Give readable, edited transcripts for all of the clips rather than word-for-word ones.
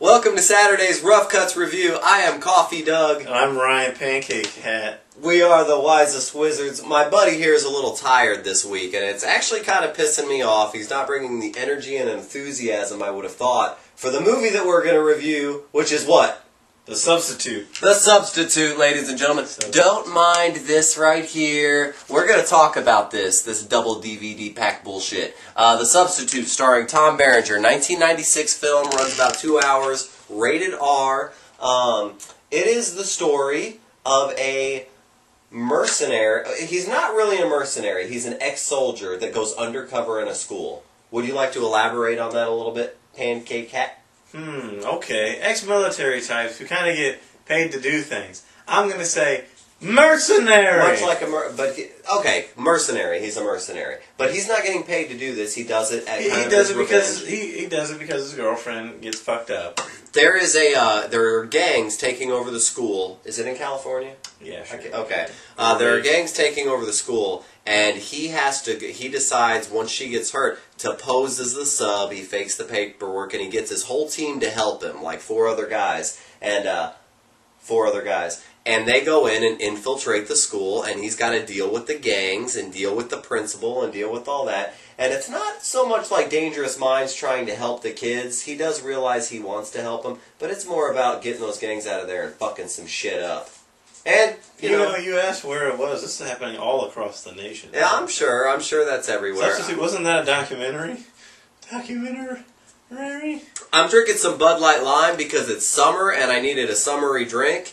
Welcome to Saturday's Rough Cuts Review. I am Coffee Doug. And I'm Ryan Pancake Hat. We are the Wisest Wizards. My buddy here is a little tired this week, and it's actually kind of pissing me off. He's not bringing the energy and enthusiasm I would have thought for the movie that we're going to review, which is what? The Substitute. The Substitute, ladies and gentlemen. Don't mind this right here. We're going to talk about this double DVD pack bullshit. The Substitute, starring Tom Berenger. 1996 film, runs about 2 hours, rated R. It is the story of a mercenary. He's not really a mercenary. He's an ex-soldier that goes undercover in a school. Would you like to elaborate on that a little bit, Pancake Hat? Okay. Ex-military types who kind of get paid to do things. I'm going to say mercenary. Much like mercenary. He's a mercenary, but he's not getting paid to do this. He does it at he does it because he does it because his girlfriend gets fucked up. There are gangs taking over the school. Is it in California? Yeah, sure. Okay. There are gangs taking over the school, and he decides once she gets hurt to pose as the sub. He fakes the paperwork, and he gets his whole team to help him, like four other guys. And they go in and infiltrate the school, and he's got to deal with the gangs and deal with the principal and deal with all that. And it's not so much like Dangerous Minds trying to help the kids. He does realize he wants to help them, but it's more about getting those gangs out of there and fucking some shit up. And, you know, you asked where it was. This is happening all across the nation. Yeah, I'm sure that's everywhere. Substitute, wasn't that a documentary? I'm drinking some Bud Light Lime because it's summer and I needed a summery drink.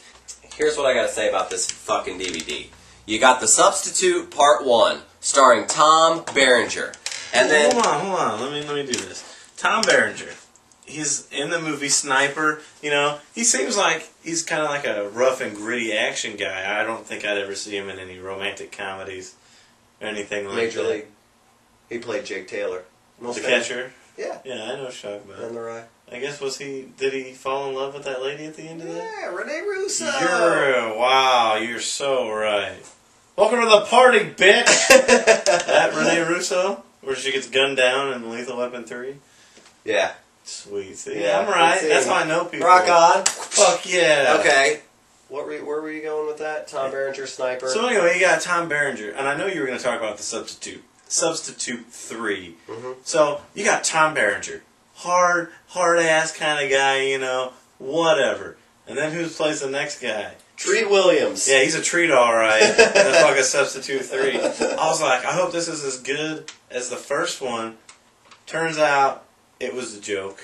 Here's what I gotta say about this fucking DVD. You got The Substitute Part 1, starring Tom Berenger. And then Hold on. Let me do this. Tom Berenger. He's in the movie Sniper. You know, he seems like he's kind of like a rough and gritty action guy. I don't think I'd ever see him in any romantic comedies or anything like Major that. League. He played Jake Taylor. The catcher? Yeah. Yeah, I know what you're talking about. And the right. I guess did he fall in love with that lady at the end of that? Yeah, Rene Russo. You're so right. Welcome to the party, bitch! That Rene Russo? Where she gets gunned down in Lethal Weapon 3? Yeah. Sweet. See, yeah, I'm right. That's how I know people. Rock on. Fuck yeah. Okay. Where were you going with that? Tom Berenger, Sniper? So anyway, you got Tom Berenger, and I know you were going to talk about The Substitute. Substitute 3. Mm-hmm. So, you got Tom Berenger. Hard-ass kind of guy, you know, whatever. And then who plays the next guy? Treat Williams. Yeah, he's a treat, alright. That's like a Substitute 3. I was like, I hope this is as good as the first one. Turns out, it was a joke.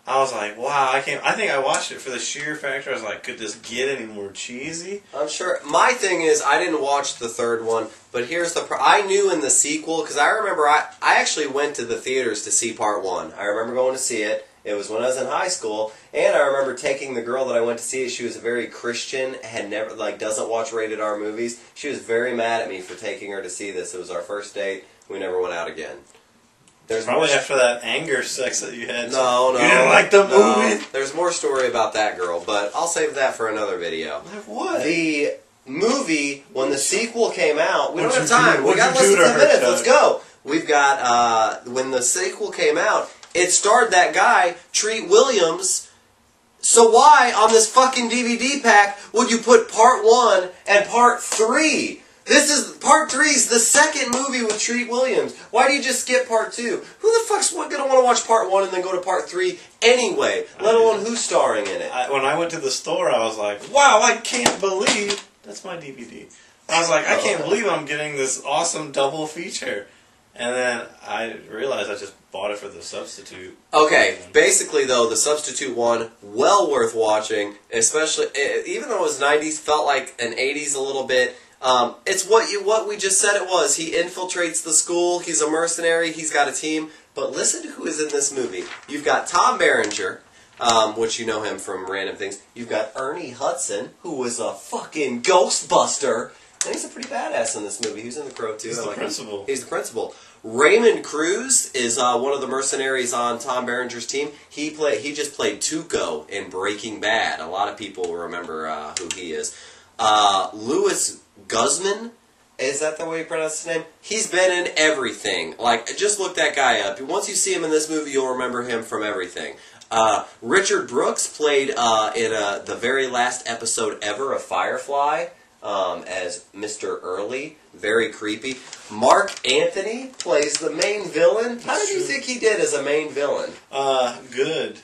I was like, wow, I think I watched it for the sheer factor. I was like, could this get any more cheesy? I'm sure. My thing is, I didn't watch the third one, but here's I knew in the sequel, because I remember I actually went to the theaters to see Part 1. I remember going to see it. It was when I was in high school, and I remember taking the girl that I went to see it. She was a very Christian, had never, doesn't watch rated R movies. She was very mad at me for taking her to see this. It was our first date. We never went out again. There's probably after that anger sex that you had. No. You didn't like the movie? There's more story about that girl, but I'll save that for another video. What? The movie, when the sequel came out, we don't have time. We got less than 10 minutes. Let's go. We've got, when the sequel came out, it starred that guy, Treat Williams. So why, on this fucking DVD pack, would you put Part 1 and Part 3? Part 3 is the second movie with Treat Williams. Why do you just skip Part 2? Who the fuck's going to want to watch Part 1 and then go to Part 3 anyway? Let alone who's starring in it. When I went to the store, I was like, wow, I can't believe... That's my DVD. I was like, I can't believe I'm getting this awesome double feature. And then I realized I just bought it for The Substitute. Okay, basically though, The Substitute one, well worth watching, especially, even though it was 90s, felt like an 80s a little bit. It's what we just said it was. He infiltrates the school, he's a mercenary, he's got a team. But listen to who is in this movie. You've got Tom Berenger, which you know him from random things. You've got Ernie Hudson, who was a fucking Ghostbuster. And he's a pretty badass in this movie. He was in The Crow too. He's the principal. He's the principal. Raymond Cruz is one of the mercenaries on Tom Berenger's team. He just played Tuco in Breaking Bad. A lot of people will remember who he is. Louis Guzmán, is that the way you pronounce his name? He's been in everything. Just look that guy up. Once you see him in this movie, you'll remember him from everything. Richard Brooks played in the very last episode ever of Firefly as Mr. Early. Very creepy. Mark Anthony plays the main villain. How did you think he did as a main villain? Good.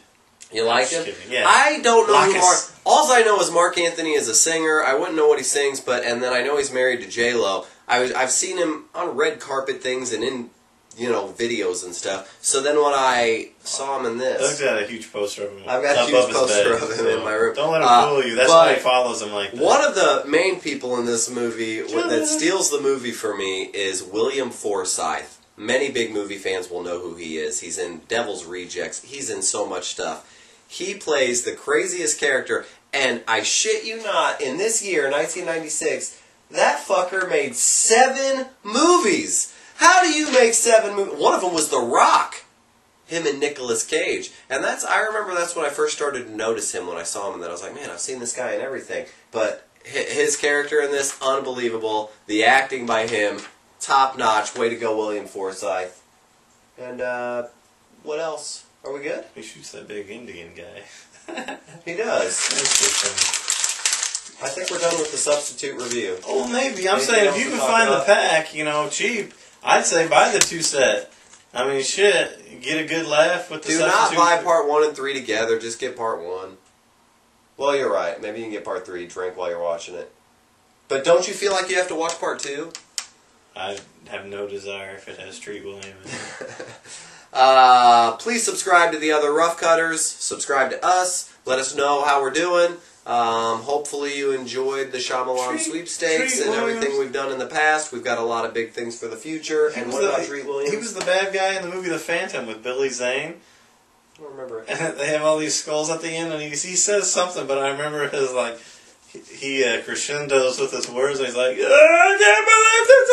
You like him? Yeah. I don't know who Mark... All I know is Mark Anthony is a singer. I wouldn't know what he sings, and then I know he's married to J-Lo. I've seen him on red carpet things and in, videos and stuff. So then when I saw him in this... Doug's got a huge poster of him. I've got a huge poster of him in my room. Don't let him fool you. That's why he follows him like that. One of the main people in this movie that steals the movie for me is William Forsythe. Many big movie fans will know who he is. He's in Devil's Rejects. He's in so much stuff. He plays the craziest character, and I shit you not, in this year, 1996, that fucker made 7 movies. How do you make 7 movies? One of them was The Rock, him and Nicolas Cage. And I remember that's when I first started to notice him when I saw him, and then I was like, man, I've seen this guy in everything. But his character in this, unbelievable. The acting by him, top notch. Way to go, William Forsythe. And, what else? Are we good? He shoots that big Indian guy. He does. I think we're done with the substitute review. Oh, maybe. I'm saying if you can find the pack, cheap, I'd say buy the 2 set. I mean, shit, get a good laugh with the substitute. Do not buy part 1 and 3 together. Just get part 1. Well, you're right. Maybe you can get part 3, drink while you're watching it. But don't you feel like you have to watch part 2? I have no desire if it has Treat William in it. Please subscribe to the other Rough Cutters. Subscribe to us. Let us know how we're doing. Hopefully you enjoyed the Shyamalan sweepstakes and everything we've done in the past. We've got a lot of big things for the future. And what about Treat Williams? He was the bad guy in the movie The Phantom with Billy Zane. I don't remember it. And they have all these skulls at the end, and he says something, but I remember his he crescendos with his words, and he's like, I can't believe this